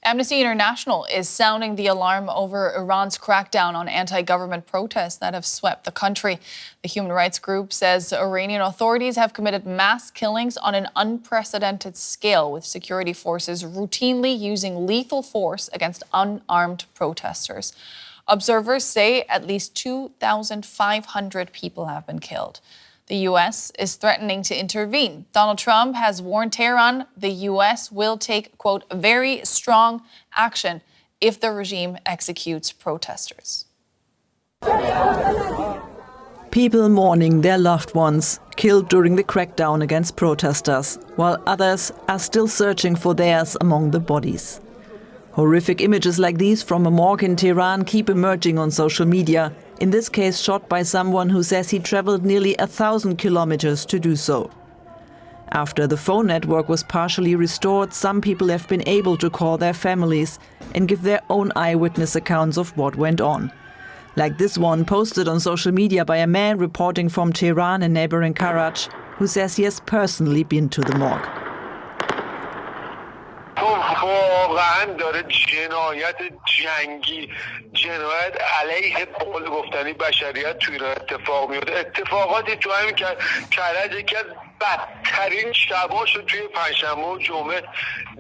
Amnesty International is sounding the alarm over Iran's crackdown on anti-government protests that have swept the country. The human rights group says Iranian authorities have committed mass killings on an unprecedented scale, with security forces routinely using lethal force against unarmed protesters. Observers say at least 2,500 people have been killed. The U.S. is threatening to intervene. Donald Trump has warned Tehran the U.S. will take, quote, very strong action if the regime executes protesters. People mourning their loved ones killed during the crackdown against protesters, while others are still searching for theirs among the bodies. Horrific images like these from a morgue in Tehran keep emerging on social media, in this case shot by someone who says he traveled nearly 1,000 kilometers to do so. After the phone network was partially restored, some people have been able to call their families and give their own eyewitness accounts of what went on. Like this one posted on social media by a man reporting from Tehran and neighboring Karaj, who says he has personally been to the morgue. واقعا داره جنایت جنگی، جنایت علیه قول گفتنی بشریت تو ایران اتفاق میفته. اتفاقاتی تو همین کرج یکی از بدترین شباشو توی پنجشنبه و جمعه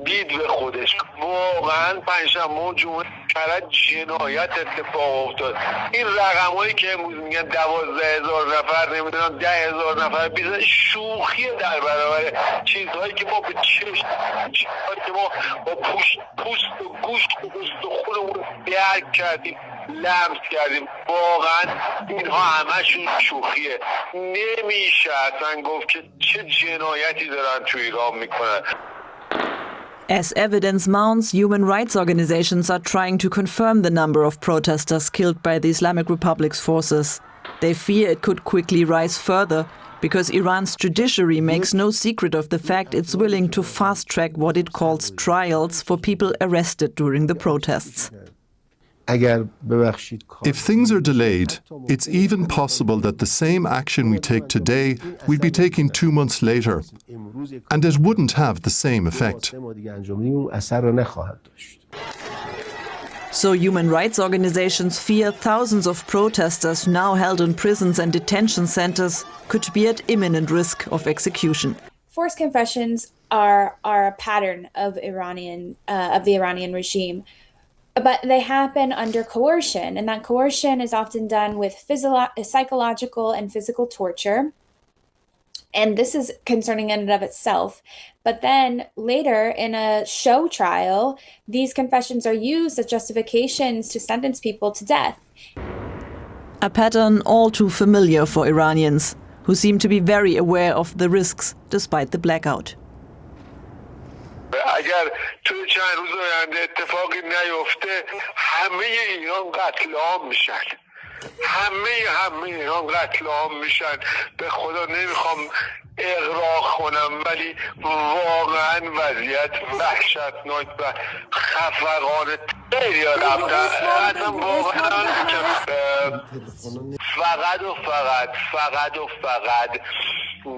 دید به خودش. واقعا پنجشنبه و جمعه کرج جنایت اتفاق افتاد. این رقمایی که امروز میگن 12,000 نفر، نمیدونم 10,000 نفر، بیزن شوخی در برابر چیزهایی که ما به چشم، چیزهایی که ما با پوست و گوشت و خودمون درک کردیم، لمس کردیم. واقعا اینها همشون شوخیه. نمیشه اصلا گفت که چه جنایتی دارن تو ایران میکنن. As evidence mounts, human rights organizations are trying to confirm the number of protesters killed by the Islamic Republic's forces. They fear it could quickly rise further because Iran's judiciary makes no secret of the fact it's willing to fast-track what it calls trials for people arrested during the protests. If things are delayed, it's even possible that the same action we take today we'd be taking 2 months later, and it wouldn't have the same effect. So human rights organizations fear thousands of protesters now held in prisons and detention centers could be at imminent risk of execution. Forced confessions are a pattern of the Iranian regime. But they happen under coercion, and that coercion is often done with psychological and physical torture. And this is concerning in and of itself. But then later in a show trial, these confessions are used as justifications to sentence people to death. A pattern all too familiar for Iranians, who seem to be very aware of the risks despite the blackout. اگر تو چند روز آینده اتفاقی نیفته همه ایران قتل عام میشن. همه ایران قتل عام میشن. به خدا نمیخوام اغراق کنم، ولی واقعا وضعیت وحشتناک و خفقانه خیلی رفتن. واقعا فقط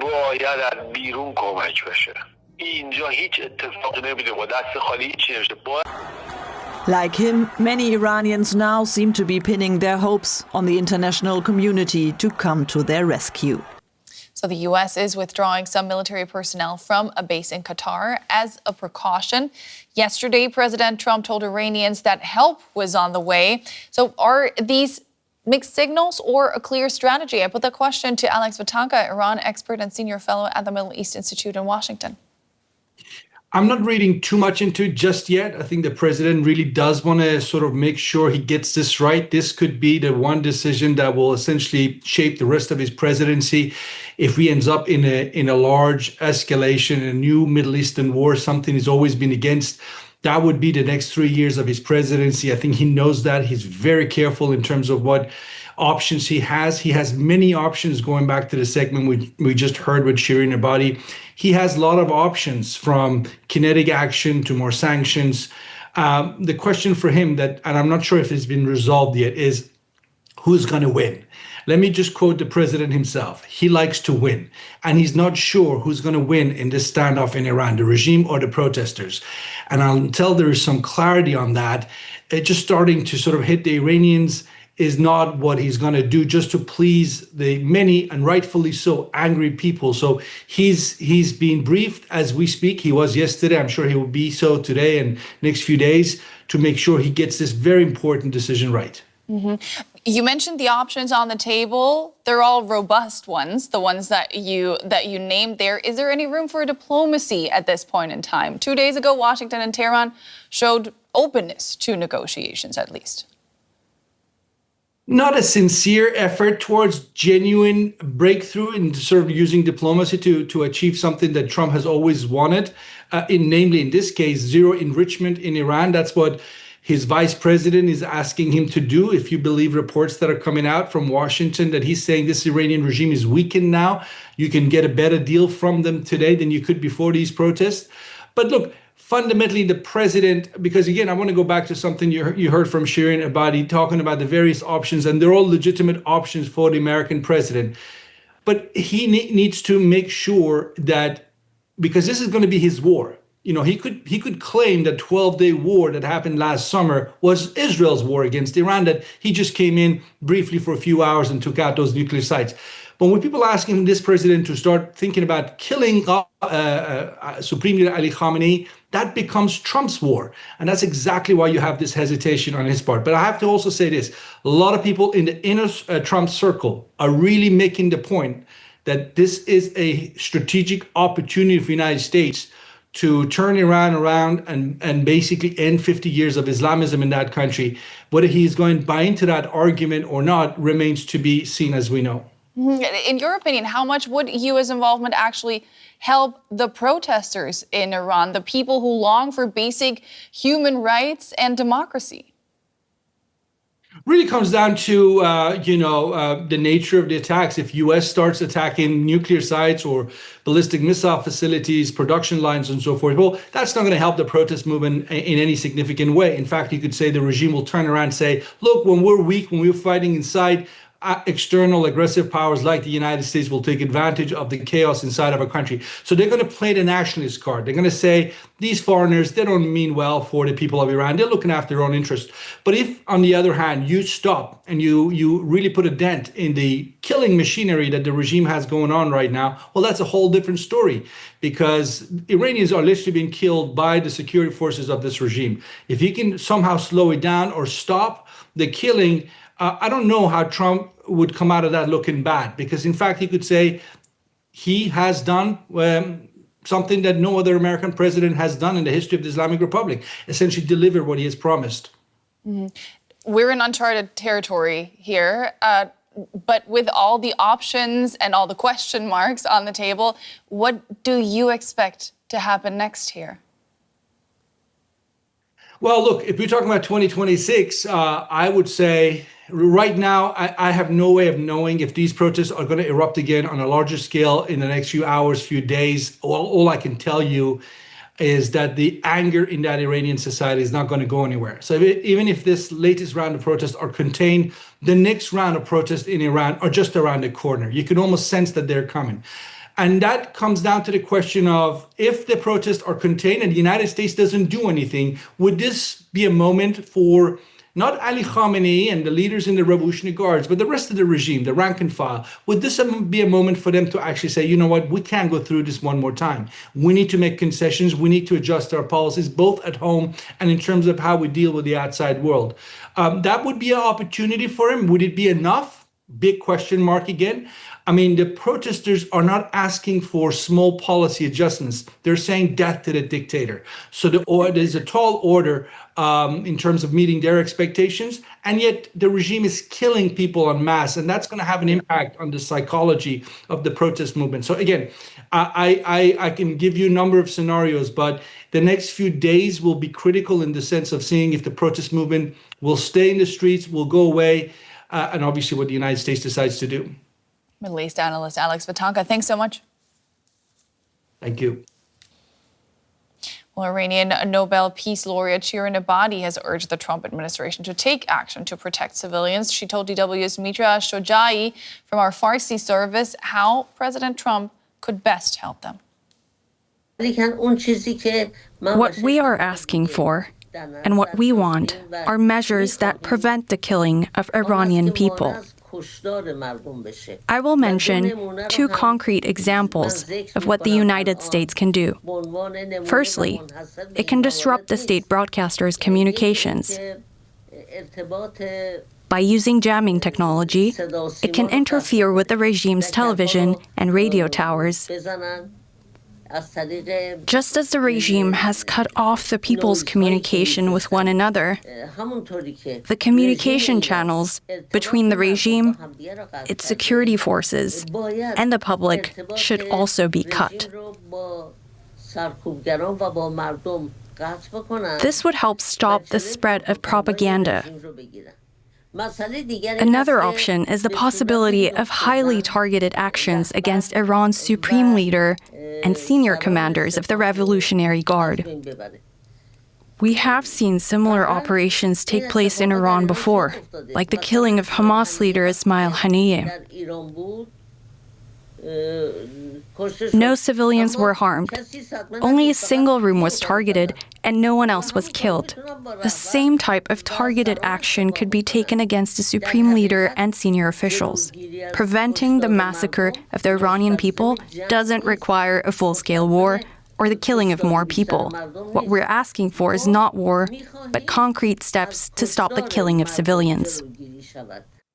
باید از بیرون کمک بشه. اینجا هیچ اتفاقی نمیده، با دست خالی هیچی نمیشه. Like him, many Iranians now seem to be pinning their hopes on the international community to come to their rescue. So the U.S. is withdrawing some military personnel from a base in Qatar as a precaution. Yesterday, President Trump told Iranians that help was on the way. So are these mixed signals or a clear strategy? I put the question to Alex Vatanka, Iran expert and senior fellow at the Middle East Institute in Washington. I'm not reading too much into it just yet. I think the president really does want to sort of make sure he gets this right. This could be the one decision that will essentially shape the rest of his presidency. If he ends up in a large escalation, a new Middle Eastern war, something he's always been against, that would be the next 3 years of his presidency. I think he knows that. He's very careful in terms of what options he has. He has many options, going back to the segment we just heard with Shirin Ebadi. He has a lot of options, from kinetic action to more sanctions. The question for him and I'm not sure if it's been resolved yet, is who's going to win. Let me just quote the president himself. He likes to win, and he's not sure who's going to win in this standoff in Iran, the regime or the protesters. And until there is some clarity on that, it's just starting to sort of hit the Iranians is not what he's going to do just to please the many, and rightfully so, angry people. So he's being briefed as we speak. He was yesterday. I'm sure he will be so today and next few days to make sure he gets this very important decision right. You mentioned the options on the table. They're all robust ones, the ones that you named there. Is there any room for diplomacy at this point in time? 2 days ago, Washington and Tehran showed openness to negotiations, at least. Not a sincere effort towards genuine breakthrough in sort of using diplomacy to achieve something that Trump has always wanted, namely, in this case, zero enrichment in Iran. That's what his vice president is asking him to do. If you believe reports that are coming out from Washington, that he's saying this Iranian regime is weakened now, you can get a better deal from them today than you could before these protests. But look, fundamentally, the president, because again, I want to go back to something you heard from Shirin Ebadi talking about the various options, and they're all legitimate options for the American president. But he needs to make sure that, because this is going to be his war. You know, he could claim that 12-day war that happened last summer was Israel's war against Iran, that he just came in briefly for a few hours and took out those nuclear sites. But when people ask him, this president, to start thinking about killing Supreme Leader Ali Khamenei, that becomes Trump's war. And that's exactly why you have this hesitation on his part. But I have to also say this. A lot of people in the inner Trump circle are really making the point that this is a strategic opportunity for the United States to turn Iran around and basically end 50 years of Islamism in that country. Whether he's going to buy into that argument or not remains to be seen, as we know. In your opinion, how much would U.S. involvement actually help the protesters in Iran, the people who long for basic human rights and democracy? Really comes down to, the nature of the attacks. If U.S. starts attacking nuclear sites or ballistic missile facilities, production lines, and so forth, well, that's not going to help the protest movement in any significant way. In fact, you could say the regime will turn around and say, look, when we're weak, when we're fighting inside, external aggressive powers like the United States will take advantage of the chaos inside of a country. So they're going to play the nationalist card. They're going to say, these foreigners, they don't mean well for the people of Iran. They're looking after their own interests. But if, on the other hand, you stop and you really put a dent in the killing machinery that the regime has going on right now, well, that's a whole different story, because Iranians are literally being killed by the security forces of this regime. If you can somehow slow it down or stop the killing, I don't know how Trump would come out of that looking bad, because in fact, he could say he has done something that no other American president has done in the history of the Islamic Republic, essentially deliver what he has promised. We're in uncharted territory here, but with all the options and all the question marks on the table, what do you expect to happen next here? Well, look, if we're talking about 2026, I would say right now, I have no way of knowing if these protests are going to erupt again on a larger scale in the next few hours, few days. All I can tell you is that the anger in that Iranian society is not going to go anywhere. So even if this latest round of protests are contained, the next round of protests in Iran are just around the corner. You can almost sense that they're coming. And that comes down to the question of, if the protests are contained and the United States doesn't do anything, would this be a moment for not Ali Khamenei and the leaders in the Revolutionary Guards, but the rest of the regime, the rank and file? Would this be a moment for them to actually say, you know what, we can't go through this one more time. We need to make concessions. We need to adjust our policies, both at home and in terms of how we deal with the outside world. That would be an opportunity for him. Would it be enough? Big question mark again. I mean, the protesters are not asking for small policy adjustments. They're saying death to the dictator. So there's a tall order in terms of meeting their expectations. And yet the regime is killing people en masse. And that's going to have an impact on the psychology of the protest movement. So again, I can give you a number of scenarios, but the next few days will be critical in the sense of seeing if the protest movement will stay in the streets, will go away, and obviously what the United States decides to do. Middle East analyst Alex Vatanka, thanks so much. Thank you. Well, Iranian Nobel Peace Laureate Shirin Ebadi has urged the Trump administration to take action to protect civilians. She told DW's Mitra Shod-jaie from our Farsi Service how President Trump could best help them. What we are asking for and what we want are measures that prevent the killing of Iranian people. I will mention two concrete examples of what the United States can do. Firstly, it can disrupt the state broadcaster's communications. By using jamming technology, it can interfere with the regime's television and radio towers. Just as the regime has cut off the people's communication with one another, the communication channels between the regime, its security forces, and the public should also be cut. This would help stop the spread of propaganda. Another option is the possibility of highly targeted actions against Iran's supreme leader and senior commanders of the Revolutionary Guard. We have seen similar operations take place in Iran before, like the killing of Hamas leader Ismail Haniyeh. No civilians were harmed. Only a single room was targeted, and no one else was killed. The same type of targeted action could be taken against the supreme leader and senior officials. Preventing the massacre of the Iranian people doesn't require a full-scale war or the killing of more people. What we're asking for is not war, but concrete steps to stop the killing of civilians.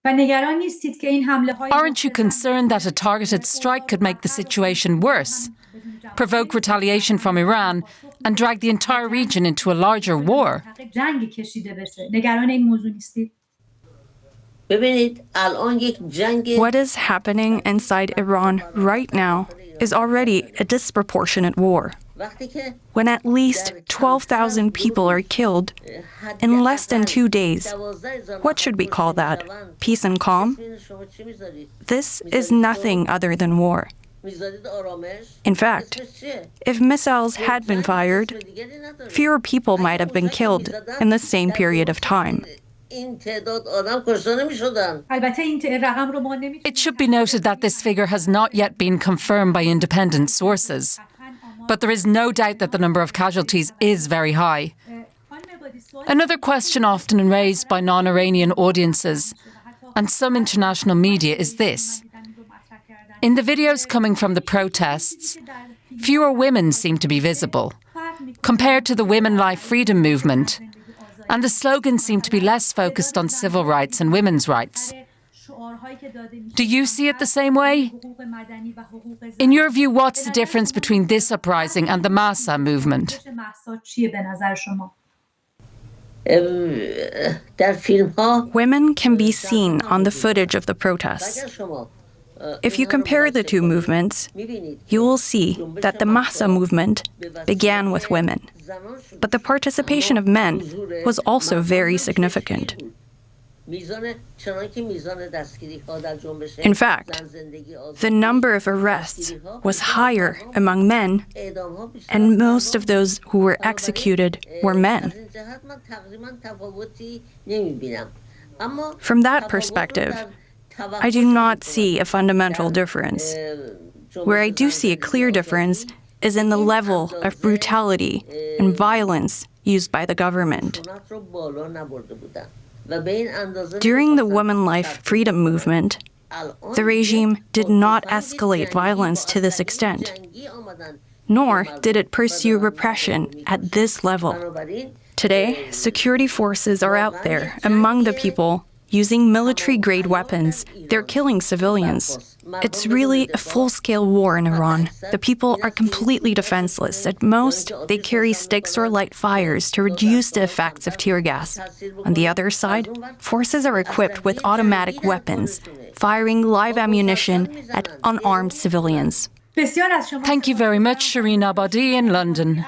Aren't you concerned that a targeted strike could make the situation worse, provoke retaliation from Iran, and drag the entire region into a larger war? What is happening inside Iran right now is already a disproportionate war. When at least 12,000 people are killed in less than 2 days, what should we call that? Peace and calm? This is nothing other than war. In fact, if missiles had been fired, fewer people might have been killed in the same period of time. It should be noted that this figure has not yet been confirmed by independent sources. But there is no doubt that the number of casualties is very high. Another question often raised by non-Iranian audiences and some international media is this. In the videos coming from the protests, fewer women seem to be visible, compared to the Women Life Freedom movement, and the slogans seem to be less focused on civil rights and women's rights. Do you see it the same way? In your view, what's the difference between this uprising and the Massa movement? Women can be seen on the footage of the protests. If you compare the two movements, you will see that the Massa movement began with women, but the participation of men was also very significant. In fact, the number of arrests was higher among men, and most of those who were executed were men. From that perspective, I do not see a fundamental difference. Where I do see a clear difference is in the level of brutality and violence used by the government. During the Women Life Freedom movement, the regime did not escalate violence to this extent, nor did it pursue repression at this level. Today, security forces are out there among the people using military-grade weapons. They're killing civilians. It's really a full-scale war in Iran. The people are completely defenseless. At most, they carry sticks or light fires to reduce the effects of tear gas. On the other side, forces are equipped with automatic weapons, firing live ammunition at unarmed civilians. Thank you very much, Shirin Ebadi in London.